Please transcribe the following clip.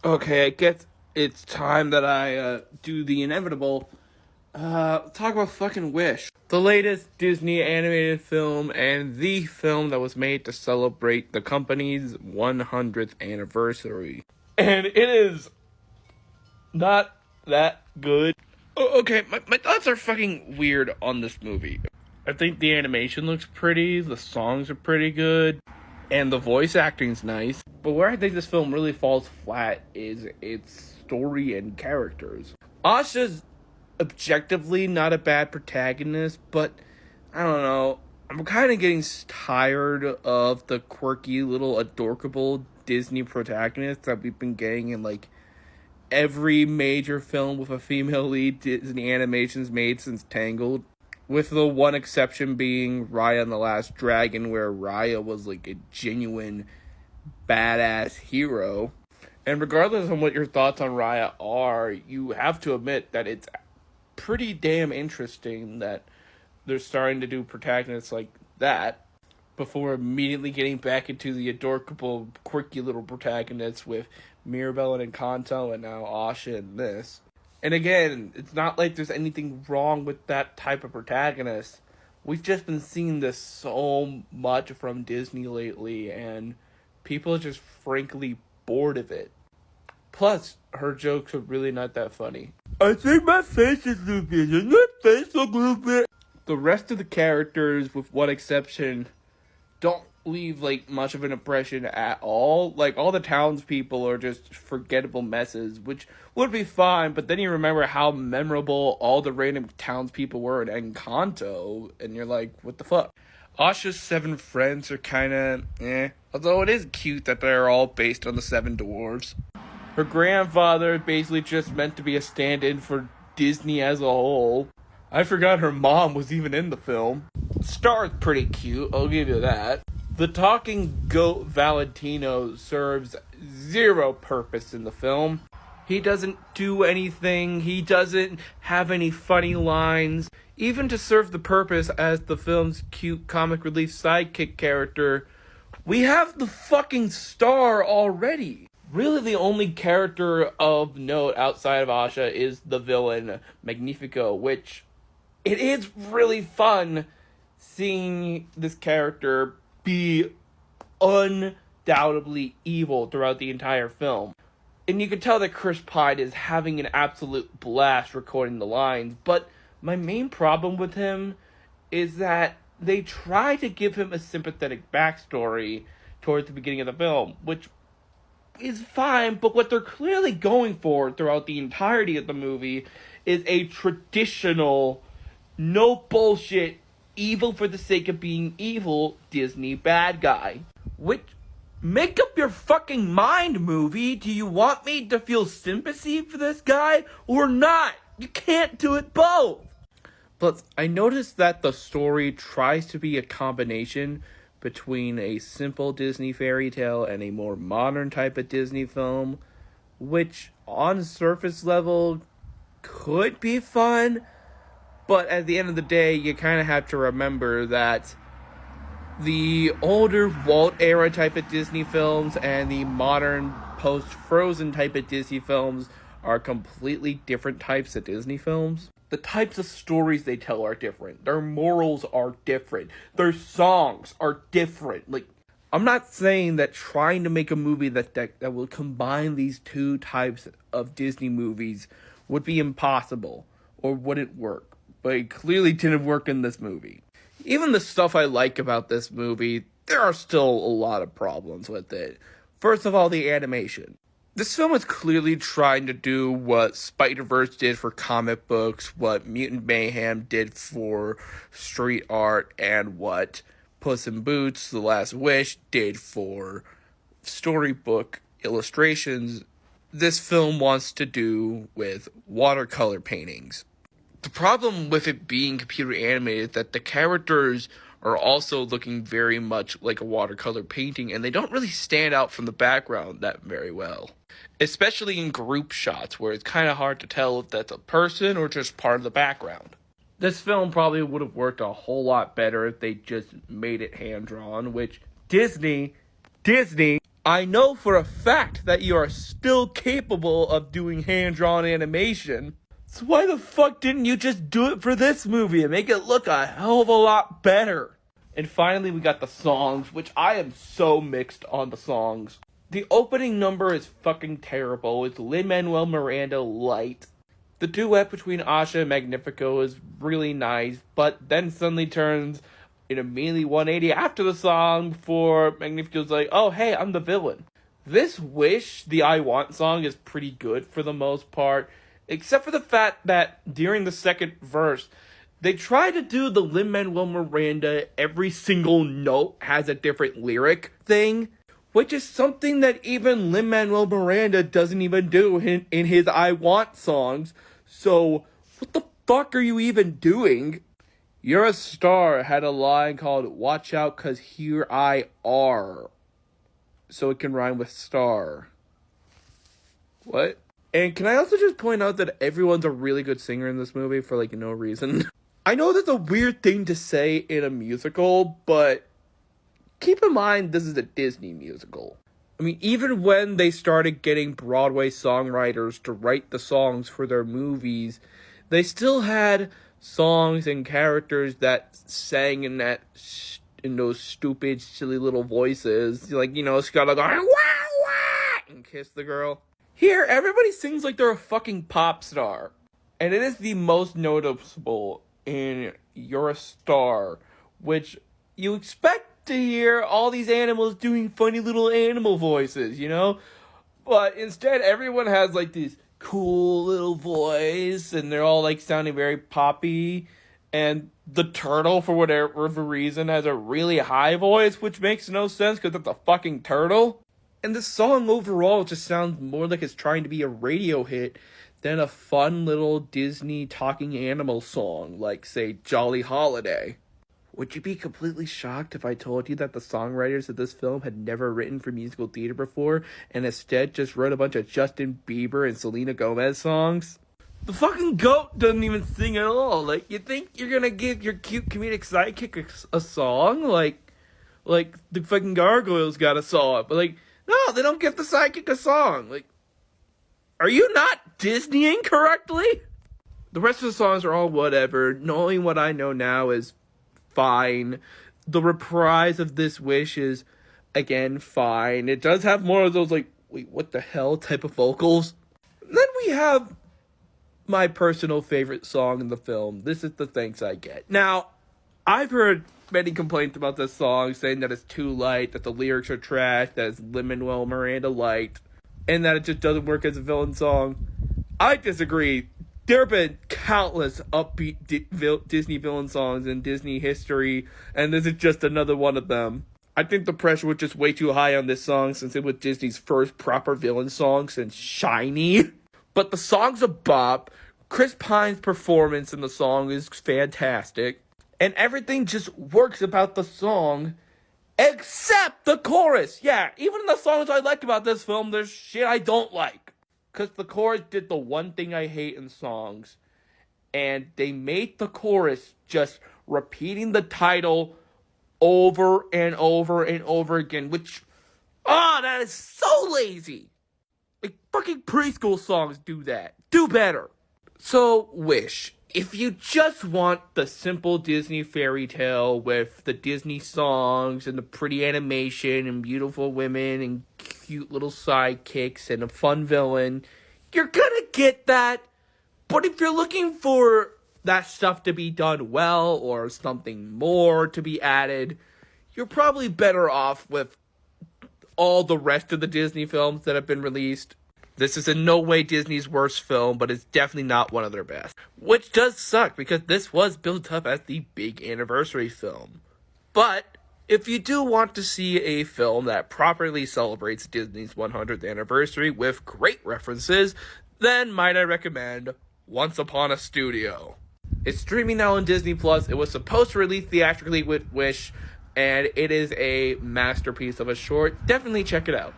Okay, I guess it's time that I do the inevitable. Talk about fucking Wish. The latest Disney animated film and the film that was made to celebrate the company's 100th anniversary. And it is not that good. Okay, my thoughts are fucking weird on this movie. I think the animation looks pretty, the songs are pretty good, and the voice acting's nice. But where I think this film really falls flat is its story and characters. Asha's objectively not a bad protagonist, but I don't know. I'm kind of getting tired of the quirky little adorable Disney protagonists that we've been getting in like every major film with a female lead Disney animations made since Tangled. With the one exception being Raya and the Last Dragon, where Raya was like a genuine badass hero. And regardless of what your thoughts on Raya are, you have to admit that it's pretty damn interesting that they're starting to do protagonists like that before immediately getting back into the adorable, quirky little protagonists with Mirabelle and Encanto and now Asha in this. And again, it's not like there's anything wrong with that type of protagonist. We've just been seeing this so much from Disney lately, and people are just frankly bored of it. Plus, her jokes are really not that funny. I think my face is loopy. Doesn't my face look loopy? The rest of the characters, with one exception, don't leave like much of an impression at all. Like all the townspeople are just forgettable messes, which would be fine, but then you remember how memorable all the random townspeople were in Encanto, and you're like, what the fuck? Asha's 7 friends are kinda although it is cute that they're all based on the 7 dwarves. Her grandfather basically just meant to be a stand-in for Disney as a whole. I forgot her mom was even in the film. Star's pretty cute, I'll give you that. The talking goat Valentino serves zero purpose in the film. He doesn't do anything, he doesn't have any funny lines. Even to serve the purpose as the film's cute comic relief sidekick character, we have the fucking star already. Really, the only character of note outside of Asha is the villain, Magnifico, which it is really fun seeing this character be undoubtedly evil throughout the entire film. And you can tell that Chris Pine is having an absolute blast recording the lines, but my main problem with him is that they try to give him a sympathetic backstory towards the beginning of the film, which is fine, but what they're clearly going for throughout the entirety of the movie is a traditional, no bullshit, evil for the sake of being evil Disney bad guy. Which, make up your fucking mind, movie. Do you want me to feel sympathy for this guy or not? You can't do it both. Plus, I noticed that the story tries to be a combination between a simple Disney fairy tale and a more modern type of Disney film, which on surface level could be fun, but at the end of the day, you kind of have to remember that the older Walt era type of Disney films and the modern post Frozen type of Disney films are completely different types of Disney films. The types of stories they tell are different. Their morals are different. Their songs are different. Like, I'm not saying that trying to make a movie that will combine these two types of Disney movies would be impossible or wouldn't work, but it clearly didn't work in this movie. Even the stuff I like about this movie, there are still a lot of problems with it. First of all, the animation. This film is clearly trying to do what Spider-Verse did for comic books, what Mutant Mayhem did for street art, and what Puss in Boots: The Last Wish did for storybook illustrations. This film wants to do with watercolor paintings. The problem with it being computer animated is that the characters are also looking very much like a watercolor painting, and they don't really stand out from the background that very well. Especially in group shots, where it's kind of hard to tell if that's a person or just part of the background. This film probably would have worked a whole lot better if they just made it hand-drawn, which Disney, I know for a fact that you are still capable of doing hand-drawn animation. So why the fuck didn't you just do it for this movie and make it look a hell of a lot better? And finally, we got the songs, which I am so mixed on the songs. The opening number is fucking terrible. It's Lin-Manuel Miranda light. The duet between Asha and Magnifico is really nice, but then suddenly turns in immediately 180 after the song before Magnifico's like, oh hey, I'm the villain. This Wish, the I Want song, is pretty good for the most part, except for the fact that during the second verse, they try to do the Lin-Manuel Miranda every single note has a different lyric thing, which is something that even Lin-Manuel Miranda doesn't even do in his I Want songs. So, what the fuck are you even doing? You're a Star had a line called Watch Out 'Cause Here I Are. So it can rhyme with star. What? And can I also just point out that everyone's a really good singer in this movie for like no reason? I know that's a weird thing to say in a musical, but keep in mind this is a Disney musical. I mean, even when they started getting Broadway songwriters to write the songs for their movies, they still had songs and characters that sang in those stupid, silly little voices. Like, you know, Scott going, wah, wah, and kiss the girl. Here, everybody sings like they're a fucking pop star. And it is the most noticeable in You're a Star, which you expect to hear all these animals doing funny little animal voices, you know? But instead, everyone has like this cool little voice, and they're all like sounding very poppy. And the turtle, for whatever reason, has a really high voice, which makes no sense because it's a fucking turtle. And the song overall just sounds more like it's trying to be a radio hit than a fun little Disney talking animal song, like, say, Jolly Holiday. Would you be completely shocked if I told you that the songwriters of this film had never written for musical theater before, and instead just wrote a bunch of Justin Bieber and Selena Gomez songs? The fucking goat doesn't even sing at all. Like, you think you're gonna give your cute comedic sidekick a song? Like the fucking Gargoyles got a song. But, like, no, they don't give the sidekick a song. Like, are you not Disneying correctly? The rest of the songs are all whatever. Knowing what I know now is fine. The reprise of This Wish is, again, fine. It does have more of those, like, wait, what the hell type of vocals. Then we have my personal favorite song in the film, This Is the Thanks I Get. Now, I've heard many complaints about this song, saying that it's too light, that the lyrics are trash, that it's Lin-Manuel Miranda light, and that it just doesn't work as a villain song. I disagree. There have been countless upbeat Disney villain songs in Disney history, and this is just another one of them. I think the pressure was just way too high on this song since it was Disney's first proper villain song since Shiny. But the song's a bop. Chris Pine's performance in the song is fantastic. And everything just works about the song, except the chorus. Yeah, even in the songs I like about this film, there's shit I don't like. Because the chorus did the one thing I hate in songs. And they made the chorus just repeating the title over and over and over again. Which, that is so lazy. Like, fucking preschool songs do that. Do better. So, Wish. If you just want the simple Disney fairy tale with the Disney songs and the pretty animation and beautiful women and cute little sidekicks and a fun villain, you're gonna get that. But if you're looking for that stuff to be done well or something more to be added, you're probably better off with all the rest of the Disney films that have been released. This is in no way Disney's worst film, but it's definitely not one of their best. Which does suck, because this was built up as the big anniversary film. But if you do want to see a film that properly celebrates Disney's 100th anniversary with great references, then might I recommend Once Upon a Studio. It's streaming now on Disney+. It was supposed to release theatrically with Wish, and it is a masterpiece of a short. Definitely check it out.